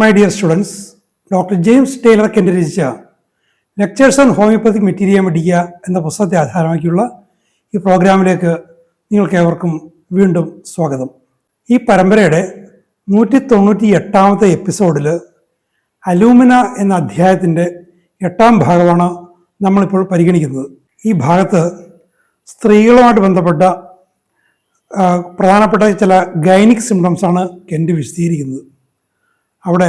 My dear students, Dr. James Taylor Kent രചിച്ച lectures on homeopathic മെറ്റീരിയ മെഡിക്ക എന്ന പുസ്തകത്തെ ആധാരമാക്കിയുള്ള ഈ പ്രോഗ്രാമിലേക്ക് നിങ്ങൾക്കേവർക്കും വീണ്ടും സ്വാഗതം. ഈ പരമ്പരയുടെ 198ാമത്തെ എപ്പിസോഡിൽ അലൂമിന എന്ന അധ്യായത്തിൻ്റെ 8ാം ഭാഗമാണ് നമ്മളിപ്പോൾ പരിഗണിക്കുന്നത്. ഈ ഭാഗത്ത് സ്ത്രീകളുമായിട്ട് ബന്ധപ്പെട്ട പ്രധാനപ്പെട്ട ചില ഗൈനിക് സിംറ്റംസാണ് കെൻറ്റ് വിശദീകരിക്കുന്നത്. അവിടെ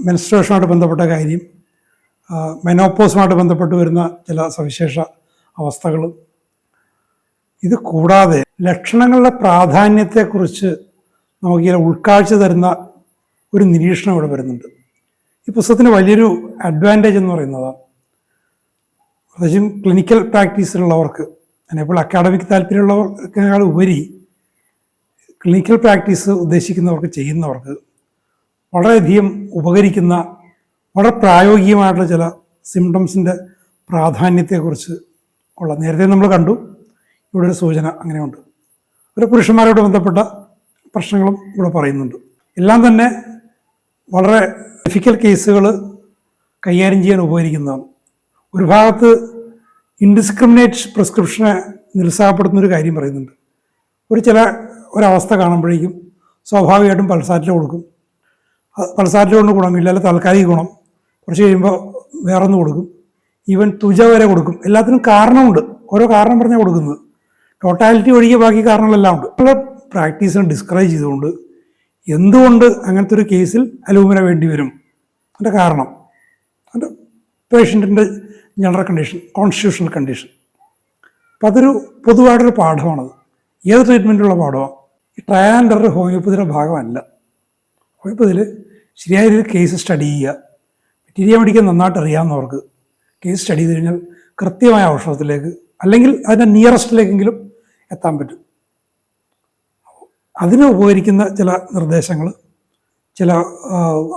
മെൻസ്ട്രുവേഷനുമായിട്ട് ബന്ധപ്പെട്ട കാര്യം, മെനോപ്പോസുമായിട്ട് ബന്ധപ്പെട്ട് വരുന്ന ചില സവിശേഷ അവസ്ഥകൾ, ഇത് കൂടാതെ ലക്ഷണങ്ങളുടെ പ്രാധാന്യത്തെക്കുറിച്ച് നമുക്ക് ചില ഉൾക്കാഴ്ച തരുന്ന ഒരു നിരീക്ഷണം ഇവിടെ വരുന്നുണ്ട്. ഈ പുസ്തകത്തിന് വലിയൊരു അഡ്വാൻറ്റേജ് എന്ന് പറയുന്നത് പ്രത്യേകിച്ചും ക്ലിനിക്കൽ പ്രാക്ടീസിലുള്ളവർക്ക്, അതിനെപ്പോൾ അക്കാഡമിക് താല്പര്യമുള്ളവർക്കാൾ ഉപരി ക്ലിനിക്കൽ പ്രാക്ടീസ് ഉദ്ദേശിക്കുന്നവർക്ക്, ചെയ്യുന്നവർക്ക് വളരെയധികം ഉപകരിക്കുന്ന വളരെ പ്രായോഗികമായിട്ടുള്ള ചില സിംറ്റംസിൻ്റെ പ്രാധാന്യത്തെക്കുറിച്ച് ഉള്ള, നേരത്തെ നമ്മൾ കണ്ടു, ഇവിടെ ഒരു സൂചന അങ്ങനെയുണ്ട്. ഒരു പുരുഷന്മാരോട് ബന്ധപ്പെട്ട പ്രശ്നങ്ങളും ഇവിടെ പറയുന്നുണ്ട്. എല്ലാം തന്നെ വളരെ ഡിഫിക്കൽട്ട് കേസുകൾ കൈകാര്യം ചെയ്യാൻ ഉപകരിക്കുന്നതാണ്. ഒരു ഭാഗത്ത് ഇൻഡിസ്ക്രിമിനേറ്റ് പ്രിസ്ക്രിപ്ഷനെ നിരുത്സാഹപ്പെടുത്തുന്നൊരു കാര്യം പറയുന്നുണ്ട്. ഒരവസ്ഥ കാണുമ്പോഴേക്കും സ്വാഭാവികമായിട്ടും പൾസാറ്റിൽ കൊടുക്കും. പൾസാറ്റിൽ കൊണ്ട് ഗുണമില്ല, അല്ല താൽക്കാലിക ഗുണം, കുറച്ച് കഴിയുമ്പോൾ വേറൊന്ന് കൊടുക്കും, ഈവൻ തുജ വരെ കൊടുക്കും. എല്ലാത്തിനും കാരണമുണ്ട്, ഓരോ കാരണം പറഞ്ഞാൽ കൊടുക്കുന്നത്. ടോട്ടാലിറ്റി ഒഴികെ ബാക്കി കാരണങ്ങളെല്ലാം ഉണ്ട്. നമ്മൾ പ്രാക്ടീസിനെ ഡിസ്കറേജ് ചെയ്തുകൊണ്ട് എന്തുകൊണ്ട് അങ്ങനത്തെ ഒരു കേസിൽ അലൂമിന വേണ്ടി വരും, അതിൻ്റെ കാരണം, അതിൻ്റെ പേഷ്യൻറ്റിൻ്റെ ജനറൽ കണ്ടീഷൻ, കോൺസ്റ്റിറ്റ്യൂഷണൽ കണ്ടീഷൻ. അപ്പം അതൊരു പൊതുവായിട്ടൊരു പാഠമാണത്. ഏത് ട്രീറ്റ്മെൻറ്റുള്ള പാഠമാണ്. ഈ ട്രയൽ ആൻഡ് എറർ ഹോമിയോപ്പതിയുടെ ഭാഗമല്ല. ഹോമിയോപ്പതിൽ ശരിയായ രീതിയിൽ കേസ് സ്റ്റഡി ചെയ്യുക, മെറ്റീരിയ മെഡിക്ക നന്നായിട്ട് അറിയാവുന്നവർക്ക് കേസ് സ്റ്റഡി ചെയ്ത് കഴിഞ്ഞാൽ കൃത്യമായ ഔഷധത്തിലേക്ക്, അല്ലെങ്കിൽ അതിൻ്റെ നിയറസ്റ്റിലേക്കെങ്കിലും എത്താൻ പറ്റും. അതിന് ഉപകരിക്കുന്ന ചില നിർദ്ദേശങ്ങൾ, ചില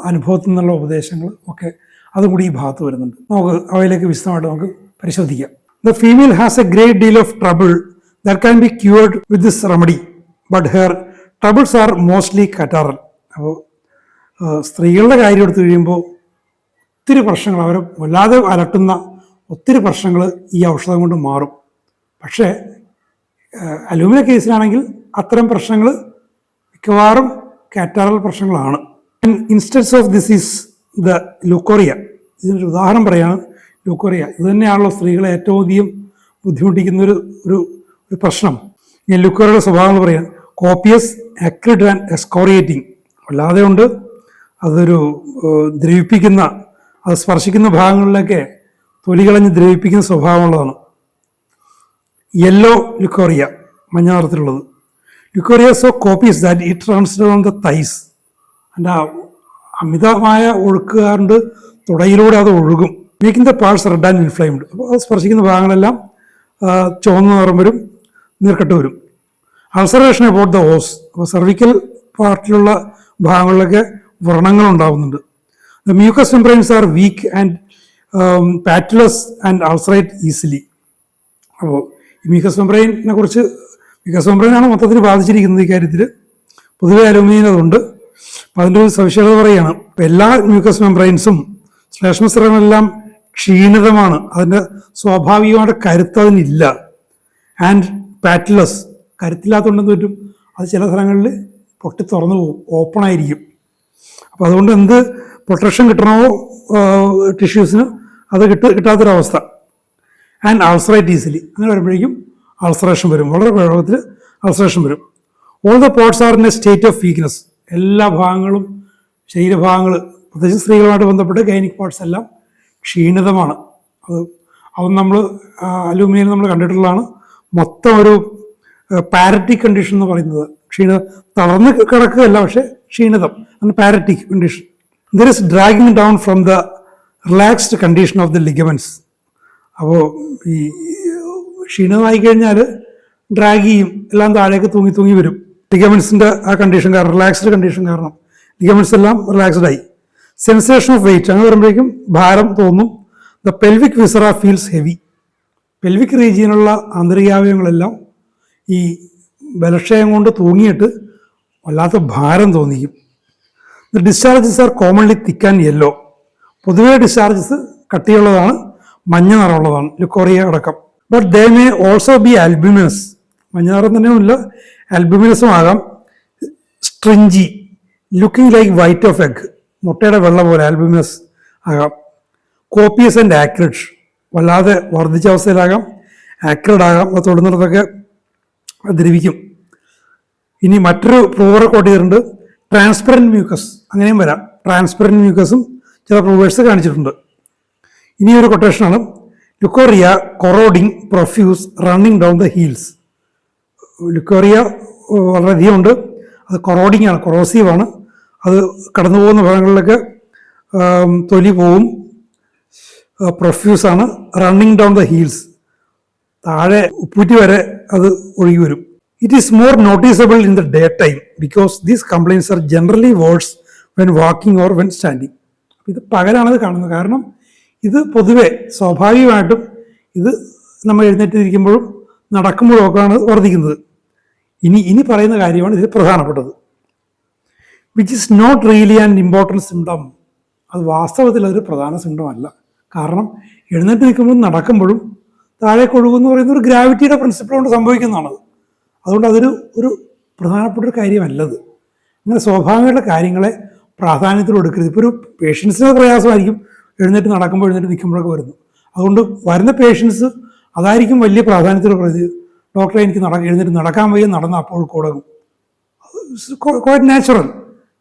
അനുഭവത്തിൽ നിന്നുള്ള ഉപദേശങ്ങൾ ഒക്കെ അതും കൂടി ഈ ഭാഗത്ത് വരുന്നുണ്ട്. നമുക്ക് അവയിലേക്ക് വിശദമായിട്ട് നമുക്ക് പരിശോധിക്കാം. The female has a great deal of trouble that can be cured with this remedy but hair troubles are mostly catarrhal. അപ്പോൾ സ്ത്രീകളുടെ കാര്യം എടുത്തു കഴിയുമ്പോൾ ഒത്തിരി പ്രശ്നങ്ങൾ, അവരെ വല്ലാതെ അലട്ടുന്ന ഒത്തിരി പ്രശ്നങ്ങൾ ഈ ഔഷധം കൊണ്ട് മാറും. പക്ഷേ അലൂമിന കേസിലാണെങ്കിൽ അത്തരം പ്രശ്നങ്ങൾ മിക്കവാറും കാറ്റാറൽ പ്രശ്നങ്ങളാണ്. Instance of this is the leucorrhoea. ഇതിനൊരു ഉദാഹരണം പറയുകയാണ് ലൂക്കോറിയ. ഇത് തന്നെയാണല്ലോ സ്ത്രീകളെ ഏറ്റവും അധികം ബുദ്ധിമുട്ടിക്കുന്നൊരു ഒരു പ്രശ്നം. ഞാൻ ലൂക്കോറിയയുടെ സ്വഭാവങ്ങൾ പറയാം. Copious, acrid and excoriating. അല്ലാതെ ഉണ്ട്, അതൊരു ദ്രവിപ്പിക്കുന്ന, അത് സ്പർശിക്കുന്ന ഭാഗങ്ങളിലൊക്കെ തൊലി കളഞ്ഞ് ദ്രവിപ്പിക്കുന്ന സ്വഭാവമുള്ളതാണ്. യെല്ലോ ലുക്കോറിയ, മഞ്ഞ നിറത്തിലുള്ളത്. Leucorrhoea so copious that it runs down the thighs. അതിൻ്റെ അമിതമായ ഒഴുക്ക് കൊണ്ട് തുടയിലൂടെ അത് ഒഴുകും. Making the parts red and inflamed. അപ്പോൾ അത് സ്പർശിക്കുന്ന ഭാഗങ്ങളെല്ലാം ചുവന്ന നിറം വരും, നീർക്കെട്ട് വരും. Ulceration about the os. അപ്പോൾ സെർവിക്കൽ പാർട്ടിലുള്ള ഭാഗങ്ങളിലൊക്കെ വ്രണങ്ങളുണ്ടാകുന്നുണ്ട്. The mucous membranes are weak and patulous and ulcerate easily. അപ്പോൾ ഈ മ്യൂക്കസ് മെംബ്രെയിനെ കുറിച്ച്, മ്യൂക്കസ് മെംബ്രെയിനാണ് മൊത്തത്തിൽ ബാധിച്ചിരിക്കുന്നത് ഈ കാര്യത്തിൽ. പൊതുവെ അലൂമിനിയം അതുണ്ട്. അപ്പോൾ അതിൻ്റെ ഒരു സവിശേഷത പറയുകയാണ്. ഇപ്പോൾ എല്ലാ മ്യൂക്കസ് മെംബ്രെയിൻസും ശ്ലേഷ്മസ്രവമെല്ലാം ക്ഷീണിതമാണ്, അതിൻ്റെ സ്വാഭാവികമായിട്ട് കരുത്ത് അതിനില്ല. ആൻഡ് പാറ്റുലസ്, കരുത്തില്ലാത്തതുകൊണ്ടെന്ന് പറ്റും, അത് ചില സ്ഥലങ്ങളിൽ പൊട്ടി തുറന്നു പോകും, ഓപ്പൺ ആയിരിക്കും. അപ്പോൾ അതുകൊണ്ട് എന്ത് പ്രൊട്ടക്ഷൻ കിട്ടണമോ ടിഷ്യൂസിന് അത് കിട്ടാത്തൊരവസ്ഥ. And ulcerate easily. അങ്ങനെ വരുമ്പോഴേക്കും അൾസറേഷൻ വരും, വളരെ വേഗത്തിൽ അൾസറേഷൻ വരും. All the ports are in A state of weakness. എല്ലാ ഭാഗങ്ങളും, ശരീരഭാഗങ്ങൾ, പ്രത്യേകിച്ച് സ്ത്രീകളുമായിട്ട് ബന്ധപ്പെട്ട് ഗൈനിക് പാർട്സ് എല്ലാം ക്ഷീണിതമാണ്. അത് നമ്മൾ അലൂമിനിയം നമ്മൾ കണ്ടിട്ടുള്ളതാണ്. മൊത്തം ഒരു പാരറ്റിക് കണ്ടീഷൻ എന്ന് പറയുന്നത്, തളർന്ന് കിടക്കുകയല്ല, പക്ഷേ ക്ഷീണിതം, അങ്ങനെ paretic condition. There is dragging down from the relaxed condition of the ligaments. അപ്പോൾ ഈ ക്ഷീണമായി കഴിഞ്ഞാൽ ഡ്രാഗ് ചെയ്യും, എല്ലാം താഴേക്ക് തൂങ്ങി തൂങ്ങി വരും. ലിഗമെൻറ്റ്സിൻ്റെ ആ കണ്ടീഷൻ കാരണം, റിലാക്സ്ഡ് കണ്ടീഷൻ കാരണം ലിഗമെൻറ്റ്സ് എല്ലാം റിലാക്സ്ഡ് ആയി. സെൻസേഷൻ ഓഫ് വെയിറ്റ്, അങ്ങനെ വരുമ്പോഴേക്കും ഭാരം തോന്നും. The pelvic viscera feels heavy. Pelvic റീജിയനുള്ള ആന്തരികാവയവങ്ങളെല്ലാം ഈ ബലക്ഷയം കൊണ്ട് തൂങ്ങിയിട്ട് വല്ലാത്ത ഭാരം തോന്നിക്കും. The discharges are commonly thick and yellow. പൊതുവേ ഡിസ്ചാർജസ് കട്ടിയുള്ളതാണ്, മഞ്ഞ നിറമുള്ളതാണ്, ലുക്കോറിയ അടക്കം. But they may also be albuminous. മഞ്ഞ നിറം തന്നെയുമില്ല, ആൽബുമിനസും ആകാം. Stringy, looking like white of egg, മുട്ടയുടെ വെള്ള പോലെ ആൽബുമിനസ് ആകാം. കോപ്പിയസ് ആൻഡ് ആക്രിഡ്, വല്ലാതെ വർദ്ധിച്ച അവസ്ഥയിലാകാം. ആക്രിഡ് ആകാം, അത് തൊടുന്നിടത്തൊക്കെ ദ്രവിക്കും. ഇനി മറ്റൊരു പ്രൂവർ കോട്ട് ചെയ്തിട്ടുണ്ട്, ട്രാൻസ്പെറൻറ്റ് മ്യൂക്കസ്, അങ്ങനെയും വരാം. ട്രാൻസ്പെറൻറ്റ് മ്യൂക്കസും ചില പ്രൂവേഴ്സ് കാണിച്ചിട്ടുണ്ട്. ഇനി ഒരു കൊട്ടേഷനാണ്, leucorrhoea corroding profuse running down the heels. Leucorrhoea വളരെയധികം ഉണ്ട്, അത് കൊറോഡിങ് ആണ്, കൊറോസീവാണ്. അത് കടന്നു പോകുന്ന ഭാഗങ്ങളിലൊക്കെ തൊലി പോവും. പ്രൊഫ്യൂസ് ആണ്, റണ്ണിങ് ഡൗൺ ദ ഹീൽസ്, താഴെ ഉപ്പൂറ്റി വരെ അത് ഒഴുകി വരും. It is more noticeable in the day time because these complaints are generally worse when walking or when standing. ഇത് പകലാണത് കാണുന്നത്. കാരണം ഇത് പൊതുവെ സ്വാഭാവികമായിട്ടും ഇത് നമ്മൾ എഴുന്നേറ്റിരിക്കുമ്പോഴും നടക്കുമ്പോഴും ഒക്കെയാണ് വർദ്ധിക്കുന്നത്. ഇനി പറയുന്ന കാര്യമാണ് ഇതിൽ പ്രധാനപ്പെട്ടത്. Which is not really an important symptom. അത് വാസ്തവത്തിൽ അതൊരു പ്രധാന സിംറ്റം അല്ല. കാരണം എഴുന്നേറ്റ് നിൽക്കുമ്പോഴും നടക്കുമ്പോഴും താഴേക്ക് ഒഴുകുമെന്ന് പറയുന്ന ഒരു ഗ്രാവിറ്റിയുടെ പ്രിൻസിപ്പിൾ കൊണ്ട് സംഭവിക്കുന്നതാണത്. അതുകൊണ്ട് ഒരു പ്രധാനപ്പെട്ട ഒരു കാര്യമല്ലത്. അങ്ങനെ സ്വാഭാവികമായിട്ടുള്ള കാര്യങ്ങളെ പ്രാധാന്യത്തിൽ കൊടുക്കരുത്. ഇപ്പോൾ ഒരു പേഷ്യൻസിന് പ്രയാസമായിരിക്കും എഴുന്നേറ്റ് നടക്കുമ്പോൾ എഴുന്നേറ്റ് നിൽക്കുമ്പോഴൊക്കെ വരുന്നു. അതുകൊണ്ട് വരുന്ന പേഷ്യൻസ് അതായിരിക്കും വലിയ പ്രാധാന്യത്തിൽ പറയുന്നത്. ഡോക്ടറെ എനിക്ക് എഴുന്നേറ്റ് നടക്കാൻ വയ്യ, നടന്ന അപ്പോൾ കൊടുക്കും. ക്വൈറ്റ് നാച്ചുറൽ,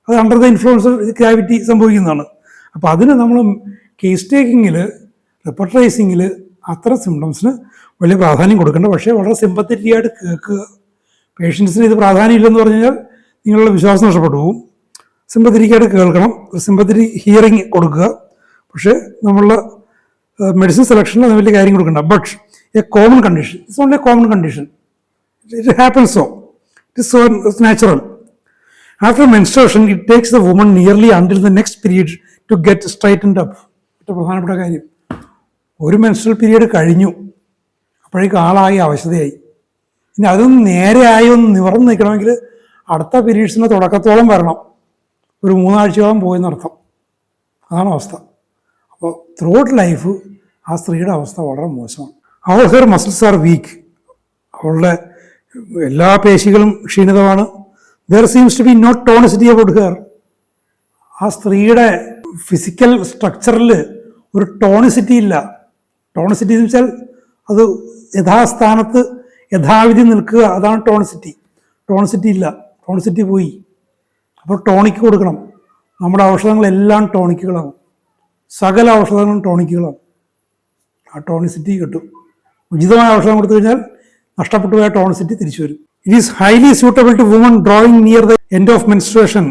അത് under the influence of gravity സംഭവിക്കുന്നതാണ്. അപ്പോൾ അതിന് നമ്മൾ കേസ് ടേക്കിങ്ങിൽ, റിപ്പോർട്ടറൈസിങ്ങിൽ അത്തരം സിംറ്റംസിന് വലിയ പ്രാധാന്യം കൊടുക്കേണ്ട. പക്ഷേ വളരെ സിമ്പത്തറ്റിക് ആയിട്ട് കേൾക്കുക. പേഷ്യൻസിന് ഇത് പ്രാധാന്യം ഇല്ലെന്ന് പറഞ്ഞു കഴിഞ്ഞാൽ നിങ്ങളുടെ വിശ്വാസം നഷ്ടപ്പെട്ടു പോകും. സിമ്പത്തറ്റിക് ആയിട്ട് കേൾക്കണം, സിമ്പത്തറ്റിക് ഹിയറിങ് കൊടുക്കുക. പക്ഷേ നമ്മളുടെ മെഡിസിൻ സെലക്ഷനിൽ അത് വലിയ കാര്യം കൊടുക്കണ്ട. But a common condition, it's only a common condition, it happens so, it's natural. After menstruation it takes the woman nearly until the next period to get straightened up. ഏറ്റവും പ്രധാനപ്പെട്ട കാര്യം, ഒരു മെൻസ്ട്രൽ പീരീഡ് കഴിഞ്ഞു, അപ്പോഴേക്കും ആളായി അവശതയായി. ഇനി അതൊന്ന് നേരെ ആയി ഒന്ന് നിവർന്ന് നിൽക്കണമെങ്കിൽ അടുത്ത പീരീഡ്സിൻ്റെ തുടക്കത്തോളം വരണം. ഒരു 3 ആഴ്ചയോളം പോയെന്നർത്ഥം. അതാണ് അവസ്ഥ. അപ്പോൾ ത്രൂ ഔട്ട് ലൈഫ് ആ സ്ത്രീയുടെ അവസ്ഥ വളരെ മോശമാണ്. അവർ ഹെർ മസിൽസ് ആർ വീക്ക്, അവളുടെ എല്ലാ പേശികളും ക്ഷീണിതമാണ്. There seems to be not tonicity about her. ആ സ്ത്രീയുടെ ഫിസിക്കൽ സ്ട്രക്ചറിൽ ഒരു ടോണിസിറ്റി ഇല്ല. ടോണിസിറ്റി എന്ന് വെച്ചാൽ അത് യഥാസ്ഥാനത്ത് യഥാവിധി നിൽക്കുക, അതാണ് ടോണിസിറ്റി. ടോണിസിറ്റി ഇല്ല, ടോണിസിറ്റി പോയി. അപ്പോൾ ടോണിക്ക് കൊടുക്കണം. നമ്മുടെ ഔഷധങ്ങളെല്ലാം ടോണിക്കുകളാണ്, സകല ഔഷധങ്ങളും ടോണിക്കുകളാണ്. ആ ടോണിസിറ്റി കിട്ടും. ഉചിതമായ ഔഷധം കൊടുത്തു കഴിഞ്ഞാൽ നഷ്ടപ്പെട്ടു പോയ ടോണിസിറ്റി തിരിച്ചു വരും. It is highly suitable to woman drawing near the end of menstruation.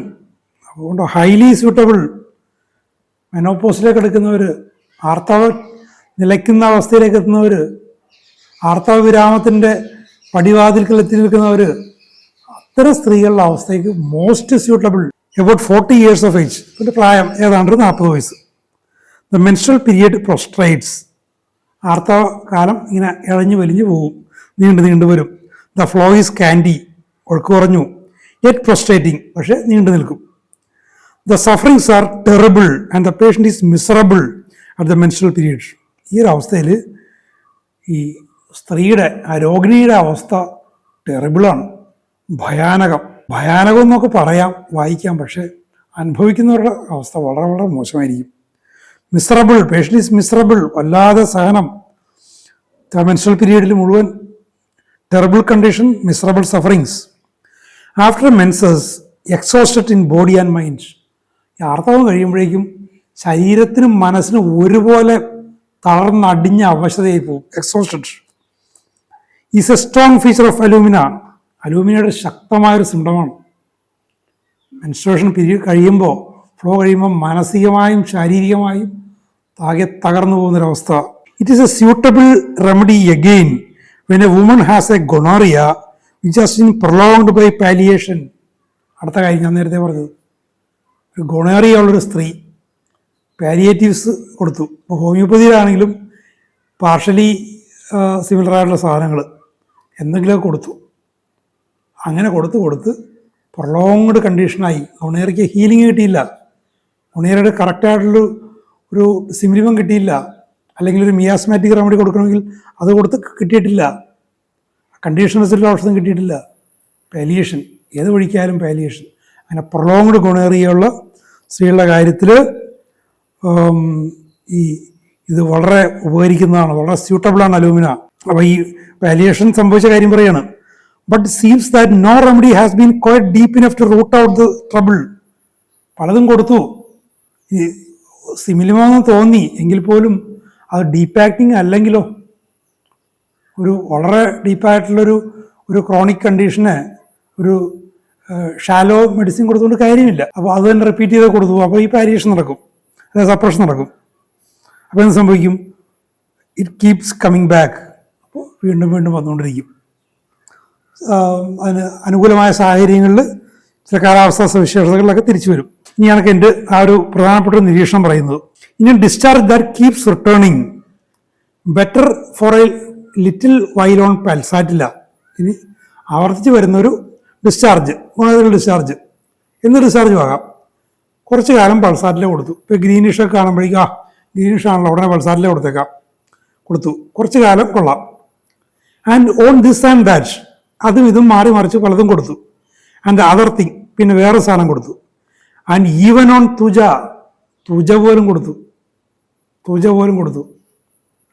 അതുകൊണ്ട് ഹൈലി സ്യൂട്ടബിൾ, മെനോപോസിലേക്ക് എടുക്കുന്നവർ, ആർത്തവ നിലയ്ക്കുന്ന അവസ്ഥയിലേക്ക് എത്തുന്നവർ, ആർത്തവ വിരാമത്തിൻ്റെ പടിവാതിൽക്കൽ എത്തി നിൽക്കുന്നവർ, അത്തരം സ്ത്രീകളുടെ അവസ്ഥയ്ക്ക് most suitable about 40 years of age. ഇതിൻ്റെ പ്രായം ഏതാണ്ട് 40 വയസ്സ്. The menstrual period prostrates. ആർത്തവ കാലം ഇങ്ങനെ ഇഴഞ്ഞു വലിഞ്ഞു പോകും, നീണ്ടു വരും. ദ ഫ്ലോ ഈസ് കാൻഡി, ഒഴുക്ക് കുറഞ്ഞു. യെറ്റ് പ്രൊസ്ട്രേറ്റിംഗ്, പക്ഷേ നീണ്ടു നിൽക്കും. The sufferings are terrible and the patient is miserable at the menstrual period. ഈ ഒരു അവസ്ഥയിൽ ഈ സ്ത്രീയുടെ, ആ രോഗിണിയുടെ അവസ്ഥ ടെറിബിളാണ്, ഭയാനകം എന്നൊക്കെ പറയാം, വായിക്കാം. പക്ഷേ അനുഭവിക്കുന്നവരുടെ അവസ്ഥ വളരെ വളരെ മോശമായിരിക്കും. മിസറബിൾ, പേഷ്യൻ്റ് ഈസ് മിസറബിൾ, വല്ലാതെ സഹനം. മെൻസ്ട്രൽ പീരീഡിൽ മുഴുവൻ terrible condition, miserable sufferings. After menses exhausted in body and mind. ഈ ആർത്തവം കഴിയുമ്പോഴേക്കും ശരീരത്തിനും മനസ്സിനും ഒരുപോലെ തളർന്നടിഞ്ഞ അവശതയായി പോകും. Exhausted is a strong feature of alumina. അലൂമിനയുടെ ശക്തമായൊരു സിംറ്റമാണ്. മെൻസ്ട്രേഷൻ പീരീഡ് കഴിയുമ്പോൾ, ഫ്ലോ കഴിയുമ്പോൾ മാനസികമായും ശാരീരികമായും ആകെ തകർന്നു പോകുന്നൊരവസ്ഥ. It is a suitable remedy again when a woman has a gonorrhoea which has been prolonged by palliation. അടുത്ത കാര്യം ഞാൻ നേരത്തെ പറഞ്ഞത്, ഒരു ഗൊണോറിയ ഉള്ളൊരു സ്ത്രീ പാലിയേറ്റീവ്സ് കൊടുത്തു. ഇപ്പോൾ ഹോമിയോപ്പതിയിലാണെങ്കിലും പാർഷ്യലി സിമിലറായിട്ടുള്ള സാധനങ്ങൾ എന്തെങ്കിലുമൊക്കെ കൊടുത്തു. അങ്ങനെ കൊടുത്ത് പ്രൊലോങ്ഡ് കണ്ടീഷനായി. ഗുണേറിയയ്ക്ക് ഹീലിംഗ് കിട്ടിയില്ല, ഗുണേറിയുടെ കറക്റ്റായിട്ടുള്ളൊരു സിമിലിമം കിട്ടിയില്ല, അല്ലെങ്കിൽ ഒരു മിയാസ്മാറ്റിക് റെമഡി കൊടുക്കണമെങ്കിൽ അത് കിട്ടിയിട്ടില്ല, കണ്ടീഷണൽസിലുള്ള ഔഷധം കിട്ടിയിട്ടില്ല. പാലിയേഷൻ, ഏത് വഴിക്കായാലും പാലിയേഷൻ. അങ്ങനെ പ്രൊലോങ്ഡ് ഗുണേറിയുള്ള സ്ത്രീകളുടെ കാര്യത്തിൽ ഇത് വളരെ ഉപകരിക്കുന്നതാണ്, വളരെ സ്യൂട്ടബിളാണ് അലൂമിന. അപ്പോൾ ഈ പാലിയേഷൻ സംഭവിച്ച കാര്യം പറയാണ്. But seems that no remedy has been quite deep enough to root out the trouble. പലതും കൊടുത്തു, ഈ സിമിലിമെന്ന് തോന്നി എങ്കിൽ പോലും അത് ഡീപ്പ് ആക്ടിങ് അല്ലെങ്കിലോ, ഒരു വളരെ ഡീപ്പായിട്ടുള്ളൊരു ക്രോണിക് കണ്ടീഷന് ഒരു ഷാലോ മെഡിസിൻ കൊടുത്തുകൊണ്ട് കാര്യമില്ല. അപ്പോൾ അത് തന്നെ റിപ്പീറ്റ് ചെയ്ത് കൊടുത്തു. അപ്പോൾ ഈ പാലിയേഷൻ നടക്കും, അതായത് സപ്രഷൻ നടക്കും. അപ്പോൾ എന്ത് സംഭവിക്കും? It keeps coming back. അപ്പോൾ വീണ്ടും വീണ്ടും വന്നുകൊണ്ടിരിക്കും. അതിന് അനുകൂലമായ സാഹചര്യങ്ങളിൽ ചില കാലാവസ്ഥാ സവിശേഷതകളിലൊക്കെ തിരിച്ചു വരും. ഇനിയാണ് എൻ്റെ ആ ഒരു പ്രധാനപ്പെട്ട നിരീക്ഷണം പറയുന്നത്. ഇനി discharge that keeps returning better for a little while on pulsatilla. ഇനി ആവർത്തിച്ച് വരുന്നൊരു ഡിസ്ചാർജ്, ഗുണത്തിൽ ഡിസ്ചാർജ് എന്ന് ഡിസ്ചാർജ് ആകാം. കുറച്ച് കാലം പൾസാറ്റിലെ കൊടുത്തു. ഇപ്പോൾ ഗ്രീനിഷൊക്കെ കാണുമ്പോഴേക്കും ഗ്രീനിഷ് ആണല്ലോ, ഉടനെ പൾസാറ്റിലെ കൊടുത്തു. കുറച്ച് കാലം കൊള്ളാം. And on this and that, അതും ഇതും മാറി മറിച്ച് പലതും കൊടുത്തു. ആൻഡ് അതർ തിങ്, പിന്നെ വേറെ സാധനം കൊടുത്തു. ആൻഡ് ഈവൻ ഓൺ തുജ പോലും കൊടുത്തു.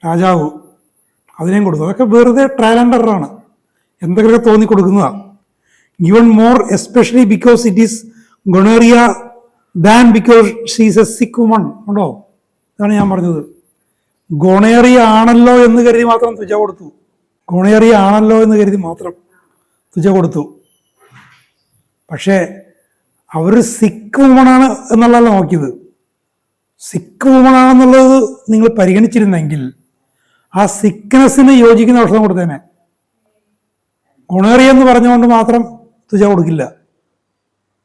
രാജാവ് അതിനെയും കൊടുത്തു. അതൊക്കെ വെറുതെ ട്രയൽ ആൻഡ് എററാണ്, എന്തെങ്കിലുമൊക്കെ തോന്നി കൊടുക്കുന്നതാണ്. Even more especially because it is gonorrhoea than because she's A സിക്ക് വുമൺ. ഉണ്ടോ? ഇതാണ് ഞാൻ പറഞ്ഞത്. ഗൊണേറിയ ആണല്ലോ എന്ന് കരുതി മാത്രം തുജ കൊടുത്തു. പക്ഷേ അവർ സിക്ക് വുമണാണ് എന്നുള്ളതല്ല നോക്കിയത്. സിക്ക് വുമണാണെന്നുള്ളത് നിങ്ങൾ പരിഗണിച്ചിരുന്നെങ്കിൽ ആ സിക്നെസ്സിന് യോജിക്കുന്ന ഔഷധം കൊടുത്തേനെ. ഗുണേറിയ എന്ന് പറഞ്ഞുകൊണ്ട് മാത്രം തുജ കൊടുക്കില്ല.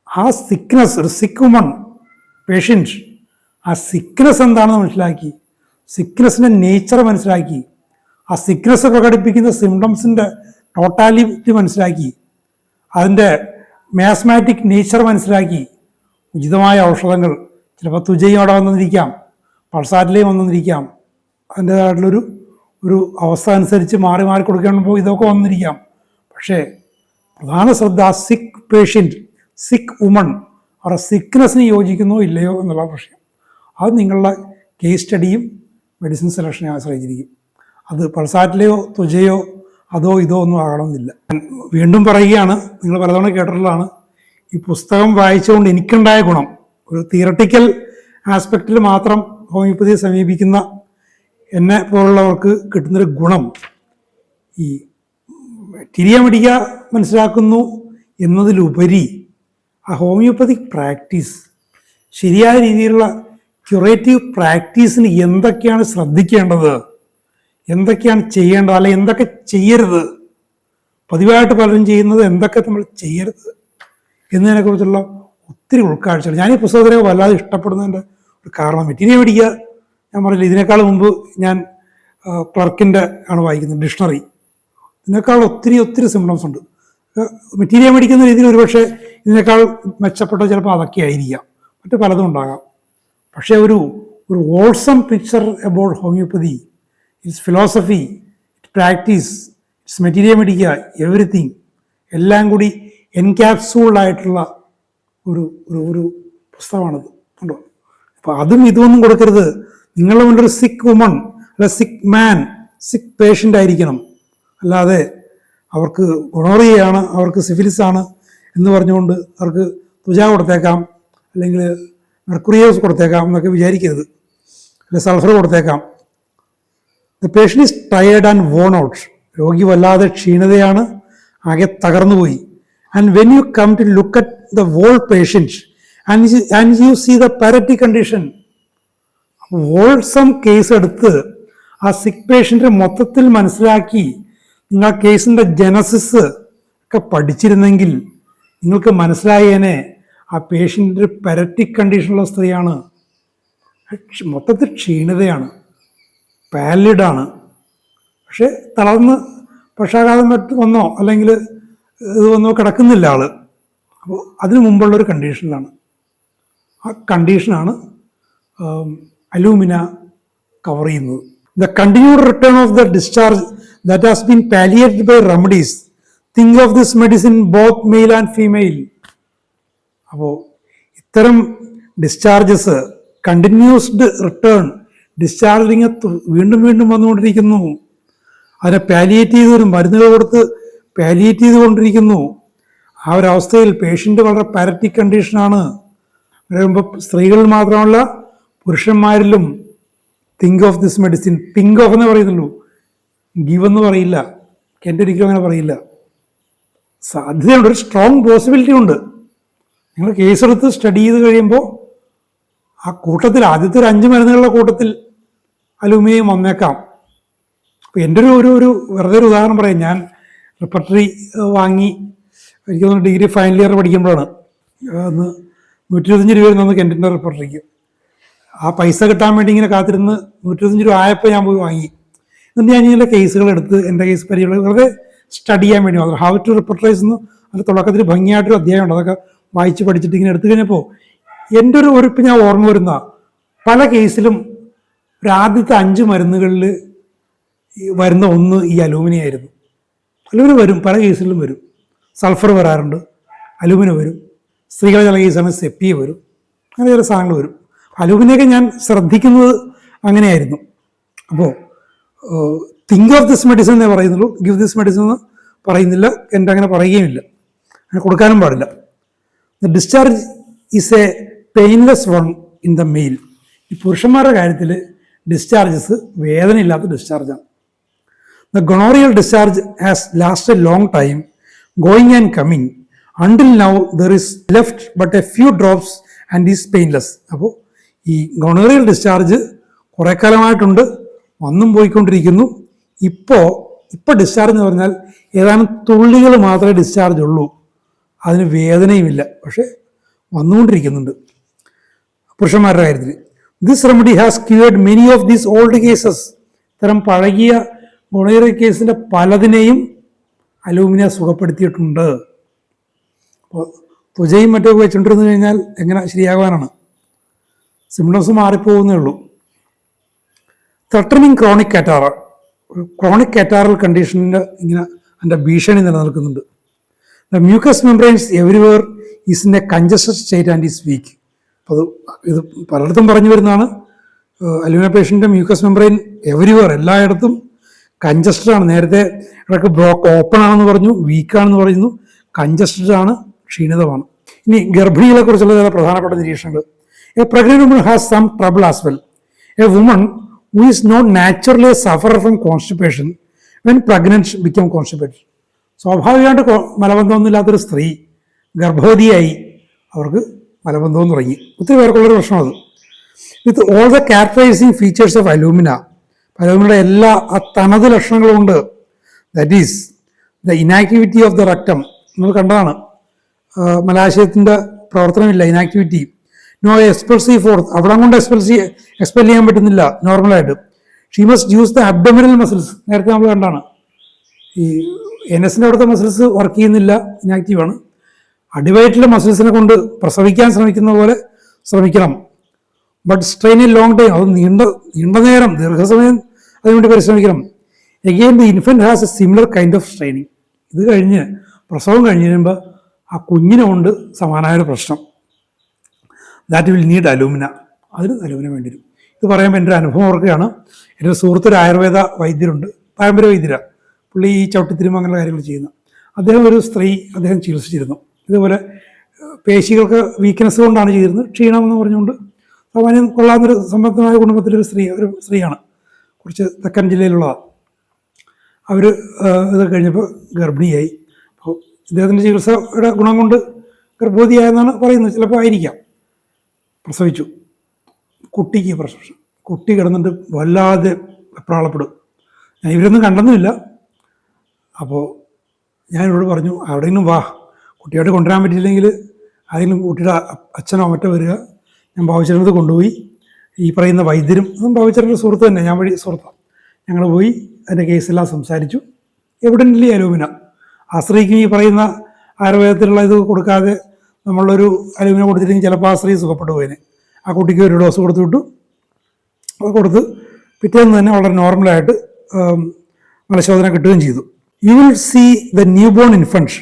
ആ സിക്നെസ്, ഒരു സിക്ക് വുമൺ പേഷ്യൻറ്റ്, ആ സിക്നെസ് എന്താണെന്ന് മനസ്സിലാക്കി, സിക്നെസ്സിൻ്റെ നേച്ചർ മനസ്സിലാക്കി, ആ സിക്നെസ് പ്രകടിപ്പിക്കുന്ന സിംറ്റംസിൻ്റെ ടോട്ടാലിറ്റി മനസ്സിലാക്കി, അതിൻ്റെ മാസ്മാറ്റിക് നേച്ചർ മനസ്സിലാക്കി ഉചിതമായ ഔഷധങ്ങൾ, ചിലപ്പോൾ തുജയും അവിടെ വന്നിരിക്കാം, പൾസാറ്റിലെയും വന്നിരിക്കാം, അതിൻ്റേതായിട്ടുള്ളൊരു അവസ്ഥ അനുസരിച്ച് മാറി കൊടുക്കുമ്പോൾ ഇതൊക്കെ വന്നിരിക്കാം. പക്ഷേ പ്രധാന ശ്രദ്ധ ആ സിക്ക് പേഷ്യൻറ്റ്, സിക്ക് വുമൺ, അവരുടെ സിക്നെസ്സിന് യോജിക്കുന്നോ ഇല്ലയോ എന്നുള്ള വിഷയം. അത് നിങ്ങളുടെ കേസ് സ്റ്റഡിയും മെഡിസിൻ സെലക്ഷനെ ആശ്രയിച്ചിരിക്കും. അത് പൾസാറ്റിലെയോ തുജയോ അതോ ഇതോ ഒന്നും ആകണമെന്നില്ല. വീണ്ടും പറയുകയാണ്, നിങ്ങൾ പലതവണ കേട്ടിട്ടുള്ളതാണ്, ഈ പുസ്തകം വായിച്ചുകൊണ്ട് എനിക്കുണ്ടായ ഗുണം, ഒരു തിയറട്ടിക്കൽ ആസ്പെക്റ്റിൽ മാത്രം ഹോമിയോപ്പതിയെ സമീപിക്കുന്ന എന്നെ പോലുള്ളവർക്ക് കിട്ടുന്നൊരു ഗുണം, ഈ തിരിയ മെഡിക്ക മനസ്സിലാക്കുന്നു എന്നതിലുപരി ആ ഹോമിയോപ്പതിക് പ്രാക്ടീസ്, ശരിയായ രീതിയിലുള്ള ക്യൂറേറ്റീവ് പ്രാക്ടീസിന് എന്തൊക്കെയാണ് ശ്രദ്ധിക്കേണ്ടത്, എന്തൊക്കെയാണ് ചെയ്യേണ്ടത്, അല്ലെങ്കിൽ എന്തൊക്കെ ചെയ്യരുത്, പതിവായിട്ട് പലരും ചെയ്യുന്നത് എന്തൊക്കെ നമ്മൾ ചെയ്യരുത് എന്നതിനെക്കുറിച്ചുള്ള ഒത്തിരി ഉൾക്കാഴ്ചകൾ. ഞാൻ ഈ പുസ്തകത്തിനെ വല്ലാതെ ഇഷ്ടപ്പെടുന്നതിൻ്റെ ഒരു കാരണം, മെറ്റീരിയൽ മേടിക്കുക, ഞാൻ പറഞ്ഞില്ല, ഇതിനേക്കാൾ മുമ്പ് ഞാൻ ക്ലർക്കിൻ്റെ ആണ് വായിക്കുന്നത്, ഡിക്ഷണറി. ഇതിനേക്കാൾ ഒത്തിരി സിംറ്റംസ് ഉണ്ട്. മെറ്റീരിയൽ മേടിക്കുന്ന രീതിയിൽ ഒരുപക്ഷെ ഇതിനേക്കാൾ മെച്ചപ്പെട്ട ചിലപ്പോൾ അതൊക്കെ ആയിരിക്കാം, മറ്റു പലതും ഉണ്ടാകാം. പക്ഷേ ഒരു wholesome picture about homoeopathy, its philosophy, its practice, its materia medica, everything എല്ലാം കൂടി എൻക്യാപ്സൂൾഡായിട്ടുള്ള ഒരു പുസ്തകമാണിത്. ഉണ്ടോ? അപ്പോൾ അതും ഇതൊന്നും കൊടുക്കരുത്. നിങ്ങളുടെ മുന്നിൽ ഒരു സിക്ക് വുമൺ അല്ല സിക്ക് മാൻ, സിക്ക് പേഷ്യൻ്റ് ആയിരിക്കണം. അല്ലാതെ അവർക്ക് ഗൊണോറിയയാണ്, അവർക്ക് സിഫിലിസാണ് എന്ന് പറഞ്ഞുകൊണ്ട് അവർക്ക് തുജ കൊടുത്തേക്കാം, അല്ലെങ്കിൽ മെർക്കുറിയോസ് കൊടുത്തേക്കാം എന്നൊക്കെ വിചാരിക്കരുത്, അല്ലെങ്കിൽ സൾഫർ കൊടുത്തേക്കാം. The patient is tired and worn out. രോഗി വല്ലാതെ ക്ഷീണതയാണ്, ആകെ തകർന്നുപോയി. And when you come to look at the whole patient and you see the paretic condition, wholesome case എടുത്ത് ആ സിക്ക് പേഷ്യൻറ്റിനെ മൊത്തത്തിൽ മനസ്സിലാക്കി നിങ്ങൾ ആ കേസിൻ്റെ ജനസിസ് ഒക്കെ പഠിച്ചിരുന്നെങ്കിൽ നിങ്ങൾക്ക് മനസ്സിലായേനെ ആ പേഷ്യൻ്റ് പാരറ്റിക് കണ്ടീഷനുള്ള സ്ത്രീയാണ്, മൊത്തത്തിൽ ക്ഷീണിതയാണ്, പാലിഡാണ്. പക്ഷെ തളർന്ന് പക്ഷാഘാതം വന്നോ അല്ലെങ്കിൽ ഇത് വന്നോ കിടക്കുന്നില്ല ആള്. അപ്പോൾ അതിനു മുമ്പുള്ളൊരു കണ്ടീഷനിലാണ്. ആ കണ്ടീഷനാണ് അലൂമിന കവർ ചെയ്യുന്നത്. The continued return of the discharge that has been palliated by remedies. Think of this medicine both male and female. അപ്പോൾ ഇത്തരം ഡിസ്ചാർജസ്, കണ്ടിന്യൂസ്ഡ് റിട്ടേൺ, ഡിസ്ചാർജിങ് വീണ്ടും വീണ്ടും വന്നുകൊണ്ടിരിക്കുന്നു. അതിനെ പാലിയേറ്റ് ചെയ്ത് മരുന്നുകൾ കൊടുത്ത് പാലിയേറ്റ് ചെയ്തുകൊണ്ടിരിക്കുന്നു. ആ ഒരവസ്ഥയിൽ പേഷ്യൻ്റ് വളരെ പാരറ്റിക് കണ്ടീഷനാണ്. വരുമ്പോൾ സ്ത്രീകളിൽ മാത്രമല്ല പുരുഷന്മാരിലും think of this medicine, think of എന്നേ പറയുന്നുള്ളൂ, ഗിവ് എന്ന് പറയില്ല. എൻ്റെ ഒരിക്കലും അങ്ങനെ പറയില്ല. സാധ്യതയുണ്ട്, ഒരു സ്ട്രോങ് പോസിബിലിറ്റി ഉണ്ട്. നിങ്ങൾ കേസെടുത്ത് സ്റ്റഡി ചെയ്ത് കഴിയുമ്പോൾ ആ കൂട്ടത്തിൽ ആദ്യത്തെ ഒരു 5 മരുന്നുകളുടെ കൂട്ടത്തിൽ അലൂമിനിയം വന്നേക്കാം. അപ്പോൾ എൻ്റെ ഒരു വെറുതെ ഒരു ഉദാഹരണം പറയാം. ഞാൻ റിപ്പർട്ടറി വാങ്ങി എനിക്ക് തോന്നുന്നു ഡിഗ്രി ഫൈനൽ ഇയർ പഠിക്കുമ്പോഴാണ് അന്ന് 125 രൂപ തന്നു കെൻറ്റിൻ്റെ റിപ്പർട്ടറിക്ക്. ആ പൈസ കിട്ടാൻ വേണ്ടി ഇങ്ങനെ കാത്തിരുന്ന് 125 രൂപ ആയപ്പോൾ ഞാൻ പോയി വാങ്ങി. എന്നിട്ട് ഞാൻ ഇങ്ങനെ കേസുകൾ എടുത്ത് എൻ്റെ കേസ് പരിചയമുള്ള വെറുതെ സ്റ്റഡി ചെയ്യാൻ വേണ്ടി മാത്രം. ഹൗ ടു റിപ്പർട്ടറൈസ് എന്ന് അതിൻ്റെ തുടക്കത്തിൽ ഭംഗിയായിട്ടൊരു അധ്യായമുണ്ട്. അതൊക്കെ വായിച്ച് പഠിച്ചിട്ട് ഇങ്ങനെ എടുത്തു കഴിഞ്ഞപ്പോൾ എൻ്റെ ഇപ്പം ഞാൻ ഓർമ്മ വരുന്ന പല കേസിലും ഒരു ആദ്യത്തെ 5 മരുന്നുകളിൽ വരുന്ന ഒന്ന് ഈ അലൂമിനിയം ആയിരുന്നു. അലൂമിനിയം വരും, പല കേസിലും വരും. സൾഫർ വരാറുണ്ട്, അലൂമിനിയം വരും. സ്ത്രീകളെ ചില കേസാണ് സെപ്പിയ വരും, അങ്ങനെ ചില സാധനങ്ങൾ വരും. അലൂമിനിയൊക്കെ ഞാൻ ശ്രദ്ധിക്കുന്നത് അങ്ങനെയായിരുന്നു. അപ്പോൾ തിങ്ക് ഓഫ് ദിസ് മെഡിസിൻ എന്നേ പറയുന്നുള്ളൂ, ഗിവ് ദിസ് മെഡിസിൻ എന്ന് പറയുന്നില്ല. എൻ്റെ അങ്ങനെ പറയുകയുമില്ല, അങ്ങനെ കൊടുക്കാനും പാടില്ല. The discharge is a painless one in the male. ഈ പുരുഷന്മാരുടെ കാര്യത്തിൽ ഡിസ്ചാർജസ് വേദനയില്ലാത്ത ഡിസ്ചാർജാണ്. The gonorrhoeal discharge has last a long time, going and coming. Until now there is left but a few drops and is painless. അപ്പോൾ ഈ ഗൊണോറിയൽ discharge കുറേ കാലമായിട്ടുണ്ട്, വന്നും പോയിക്കൊണ്ടിരിക്കുന്നു. ഇപ്പോൾ ഡിസ്ചാർജ് എന്ന് പറഞ്ഞാൽ ഏതാനും തുള്ളികൾ മാത്രമേ ഡിസ്ചാർജ് ഉള്ളൂ, അതിന് വേദനയുമില്ല, പക്ഷെ വന്നുകൊണ്ടിരിക്കുന്നുണ്ട് പുരുഷന്മാരുടെ കാര്യത്തിൽ. This remedy has cured many of these old cases. ഇത്തരം പഴകിയ ഗുണേറിയ കേസിൻ്റെ പലതിനെയും അലൂമിനിയ സുഖപ്പെടുത്തിയിട്ടുണ്ട്. അപ്പോൾ ത്വചയും മറ്റൊക്കെ വെച്ചുകൊണ്ടിരുന്നു കഴിഞ്ഞാൽ എങ്ങനെ ശരിയാകാനാണ്? സിംറ്റംസ് മാറിപ്പോകുന്നേ ഉള്ളൂ. ത്രട്ടനിങ് ക്രോണിക് കാറ്റാറ, ക്രോണിക് കാറ്റാറൽ കണ്ടീഷനിൽ ഇങ്ങനെ അതിൻ്റെ ഭീഷണി നിലനിൽക്കുന്നുണ്ട്. The mucous membranes everywhere is in A congested state and is week. അപ്പോൾ ഇത് പലയിടത്തും പറഞ്ഞു വരുന്നതാണ്. അലൂമിന പേഷ്യൻ്റെ മ്യൂക്കസ് മെംബ്രെയിൻ എവരിവെയർ എല്ലായിടത്തും കൺജസ്റ്റഡ് ആണ്. നേരത്തെ ഇടയ്ക്ക് ബ്ലോക്ക് ഓപ്പൺ ആണെന്ന് പറഞ്ഞു, വീക്കാണെന്ന് പറയുന്നു, കൺജസ്റ്റഡ് ആണ്, ക്ഷീണിതമാണ്. ഇനി ഗർഭിണികളെ കുറിച്ചുള്ള ചില പ്രധാനപ്പെട്ട നിരീക്ഷണങ്ങൾ. A pregnant woman has some trouble as well. A woman who is not naturally a sufferer from constipation when pregnant become constipated. സ്വാഭാവികമായിട്ട് മലബന്ധമൊന്നുമില്ലാത്തൊരു സ്ത്രീ ഗർഭവതിയായി അവർക്ക് മലബന്ധം തുടങ്ങി. ഒത്തിരി പേർക്കുള്ളൊരു പ്രശ്നമാണ്. With all the characterising features of alumina, അലൂമിനയുടെ എല്ലാ തനത് ലക്ഷണങ്ങളും ഉണ്ട്. That is the inactivity of the rectum. നമ്മൾ കണ്ടതാണ്, മലാശയത്തിൻ്റെ പ്രവർത്തനമില്ല, ഇനാക്ടിവിറ്റി. നോ എക്സ്പെൽസീവ് ഫോർത്ത്, അവിടെ കൊണ്ട് എക്സ്പെൽ ചെയ്യാൻ പറ്റുന്നില്ല നോർമലായിട്ട്. She must use the abdominal muscles. നേരത്തെ നമ്മൾ കണ്ടാണ്, ഈ എൻഎസിൻ്റെ അവിടുത്തെ മസിൽസ് വർക്ക് ചെയ്യുന്നില്ല, ഇനാക്റ്റീവാണ്. അടിവയറ്റിലെ മസിൽസിനെ കൊണ്ട് പ്രസവിക്കാൻ ശ്രമിക്കുന്ന പോലെ ശ്രമിക്കണം. But strain A long time, അത് നീണ്ട നേരം, ദീർഘസമയം അതിനുവേണ്ടി പരിശ്രമിക്കണം. Again the infant has A similar kind of straining. ഇത് കഴിഞ്ഞ് പ്രസവം കഴിഞ്ഞ് കഴിയുമ്പോൾ ആ കുഞ്ഞിനെ കൊണ്ട് സമാനമായൊരു പ്രശ്നം. That will need alumina. അതിന് അലൂമിന വേണ്ടി വരും. ഇത് പറയുമ്പോൾ എൻ്റെ ഒരു അനുഭവം ഓർക്കുകയാണ്. എൻ്റെ ഒരു സുഹൃത്തൊരു ആയുർവേദ വൈദ്യരുണ്ട്, പാരമ്പര്യ വൈദ്യരാണ്. പുള്ളി ഈ ചവിട്ടിത്തിരുമ്പ് അങ്ങനെയുള്ള കാര്യങ്ങൾ ചെയ്യുന്ന അദ്ദേഹം. ഒരു സ്ത്രീ അദ്ദേഹം ചികിത്സിച്ചിരുന്നു. ഇതുപോലെ പേശികൾക്ക് വീക്ക്നെസ് കൊണ്ടാണ് ചെയ്തിരുന്നത്, ക്ഷീണമെന്ന് പറഞ്ഞുകൊണ്ട്. സാമാന്യം കൊള്ളാവുന്നൊരു സമ്പന്നമായ കുടുംബത്തിലൊരു സ്ത്രീയാണ്, കുറച്ച് തെക്കൻ ജില്ലയിലുള്ളതാണ്. അവർ ഇത് കഴിഞ്ഞപ്പോൾ ഗർഭിണിയായി. അപ്പോൾ ഇദ്ദേഹത്തിൻ്റെ ചികിത്സയുടെ ഗുണം കൊണ്ട് ഗർഭവതിയായെന്നാണ് പറയുന്നത്, ചിലപ്പോൾ ആയിരിക്കാം. പ്രസവിച്ചു, കുട്ടിക്ക് പ്രശ്നം, കുട്ടി കിടന്നിട്ട് വല്ലാതെ വെപ്രാളപ്പെടും. ഞാൻ ഇവരൊന്നും കണ്ടെന്നുമില്ല. അപ്പോൾ ഞാൻ ഇവരോട് പറഞ്ഞു, അവിടെയെങ്കിലും വാ, കുട്ടിയായിട്ട് കൊണ്ടുവരാൻ പറ്റിയില്ലെങ്കിൽ ആരെങ്കിലും കുട്ടിയുടെ അച്ഛനോ മറ്റോ വരിക. ഞാൻ ബാബുച്ചേട്ടനടുത്ത് കൊണ്ടുപോയി. ഈ പറയുന്ന വൈദ്യരും, അതും ബാബുച്ചേട്ടൻ്റെ സുഹൃത്ത് തന്നെ, ഞാൻ വഴി സുഹൃത്താണ്. ഞങ്ങൾ പോയി അതിൻ്റെ കേസെല്ലാം സംസാരിച്ചു. Evidently alumina. ആശ്രയിക്കും ഈ പറയുന്ന ആയുർവേദത്തിലുള്ള ഇത് കൊടുക്കാതെ നമ്മളൊരു അലുമിനിയം കൊടുത്തില്ലെങ്കിൽ ചിലപ്പോൾ ആ സ്ത്രീ സുഖപ്പെട്ടു പോയേനെ. ആ കുട്ടിക്ക് ഒരു ഡോസ് കൊടുത്തു വിട്ടു. അത് കൊടുത്ത് പിറ്റേന്ന് തന്നെ വളരെ നോർമലായിട്ട് പരിശോധന കിട്ടുകയും ചെയ്തു. You will see the newborn infant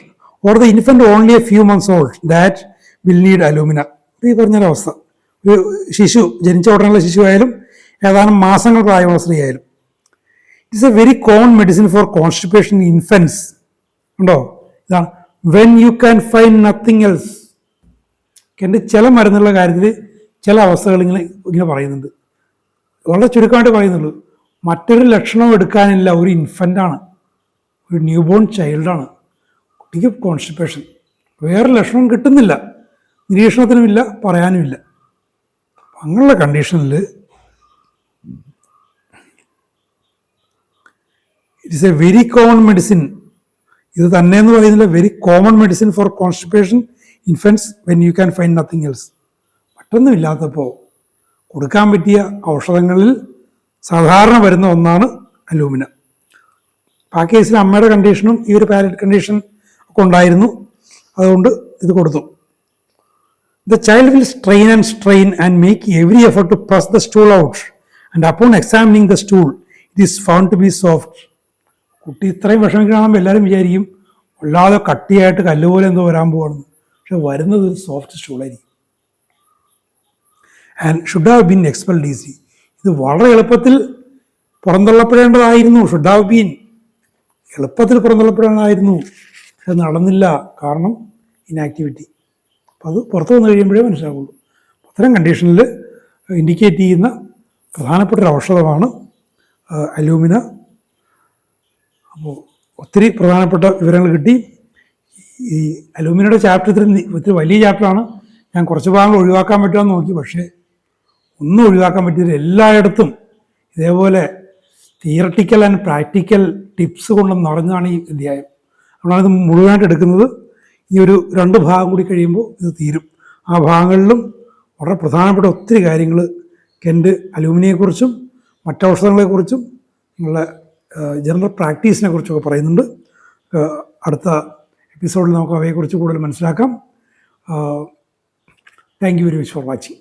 or the infant only a few months old that will need alumina. ഈ പറഞ്ഞൊരവസ്ഥ, ഒരു ശിശു ജനിച്ച ഉടനെയുള്ള ശിശു ആയാലും ഏതാനും മാസങ്ങൾ പ്രായമുള്ള സ്ത്രീ ആയാലും. It's a very common medicine for constipation in infants. ഉണ്ടോ? ഇതാണ് when you can find nothing else. എൻ്റെ ചില മരുന്നുകളുടെ കാര്യത്തിൽ ചില അവസ്ഥകൾ ഇങ്ങനെ പറയുന്നുണ്ട്. വളരെ ചുരുക്കമായിട്ട് പറയുന്നുള്ളൂ. മറ്റൊരു ലക്ഷണവും എടുക്കാനില്ല, ഒരു ഇൻഫൻ്റാണ്, ഒരു ന്യൂ ബോൺ ചൈൽഡാണ്, കുട്ടിക്ക് കോൺസ്റ്റിപ്പേഷൻ, വേറെ ലക്ഷണം കിട്ടുന്നില്ല, നിരീക്ഷണത്തിനുമില്ല, പറയാനുമില്ല. അങ്ങനെയുള്ള കണ്ടീഷനിൽ it is a very common medicine. ഇത് തന്നെ എന്ന് പറയുന്നില്ല, very common medicine for constipation infants when you can find nothing else. മറ്റൊന്നുമില്ലാത്തപ്പോൾ കൊടുക്കാൻ പറ്റിയ ഔഷധങ്ങളിൽ സാധാരണ വരുന്ന ഒന്നാണ് അലൂമിന. ആ കേസിൽ അമ്മയുടെ കണ്ടീഷനും ഈ ഒരു പാരറ്റ് കണ്ടീഷൻ ഒക്കെ ഉണ്ടായിരുന്നു, അതുകൊണ്ട് ഇത് കൊടുത്തു. The child will strain and make every effort to press the stool out and upon examining the stool it is found to be soft. കുട്ടി ഇത്രയും വിഷമിക്കണമെങ്കിൽ എല്ലാവരും വിചാരിക്കും വല്ലാതെ കട്ടിയായിട്ട് കല്ലുപോലെ എന്തോ വരാൻ പോവാണെന്ന്. പക്ഷെ വരുന്നത് ഒരു സോഫ്റ്റ് സ്റ്റൂളായിരിക്കും. And should have been expelled easy. ഇത് വളരെ എളുപ്പത്തിൽ പുറന്തള്ളപ്പെടേണ്ടതായിരുന്നു. ഷുഡ് ഹാവ് ബീൻ, എളുപ്പത്തിൽ പുറന്തള്ളപ്പെടേണ്ടതായിരുന്നു. പക്ഷെ നടന്നില്ല, കാരണം ഇനാക്ടിവിറ്റി. അപ്പോൾ അത് പുറത്തു വന്നു കഴിയുമ്പോഴേ മനസ്സിലാവുള്ളൂ. അത്തരം കണ്ടീഷനിൽ ഇൻഡിക്കേറ്റ് ചെയ്യുന്ന പ്രധാനപ്പെട്ട ഒരു ഔഷധമാണ് അലൂമിന. അപ്പോൾ ഒത്തിരി പ്രധാനപ്പെട്ട വിവരങ്ങൾ കിട്ടി. ഈ അലൂമിനയുടെ ചാപ്റ്റർ ഇത്തിരി വലിയ ചാപ്റ്ററാണ്. ഞാൻ കുറച്ച് ഭാഗങ്ങൾ ഒഴിവാക്കാൻ പറ്റുമെന്ന് നോക്കി, പക്ഷേ ഒന്നും ഒഴിവാക്കാൻ പറ്റിയില്ല. എല്ലായിടത്തും ഇതേപോലെ തിയറട്ടിക്കൽ ആൻഡ് പ്രാക്ടിക്കൽ ടിപ്സ് കൊണ്ട് നിറഞ്ഞതാണ് ഈ അധ്യായം. അതുകൊണ്ടാണ് ഇത് മുഴുവനായിട്ട് എടുക്കുന്നത്. ഈ ഒരു 2 ഭാഗം കൂടി കഴിയുമ്പോൾ ഇത് തീരും. ആ ഭാഗങ്ങളിലും വളരെ പ്രധാനപ്പെട്ട ഒത്തിരി കാര്യങ്ങൾ കെൻറ്റ് അലൂമിനിയെക്കുറിച്ചും മറ്റൗഷധങ്ങളെക്കുറിച്ചും നിങ്ങളുടെ ജനറൽ പ്രാക്ടീസിനെ കുറിച്ചൊക്കെ പറയുന്നുണ്ട്. അടുത്ത എപ്പിസോഡിൽ നമുക്ക് അവയെക്കുറിച്ച് കൂടുതൽ മനസ്സിലാക്കാം. Thank you very much for watching.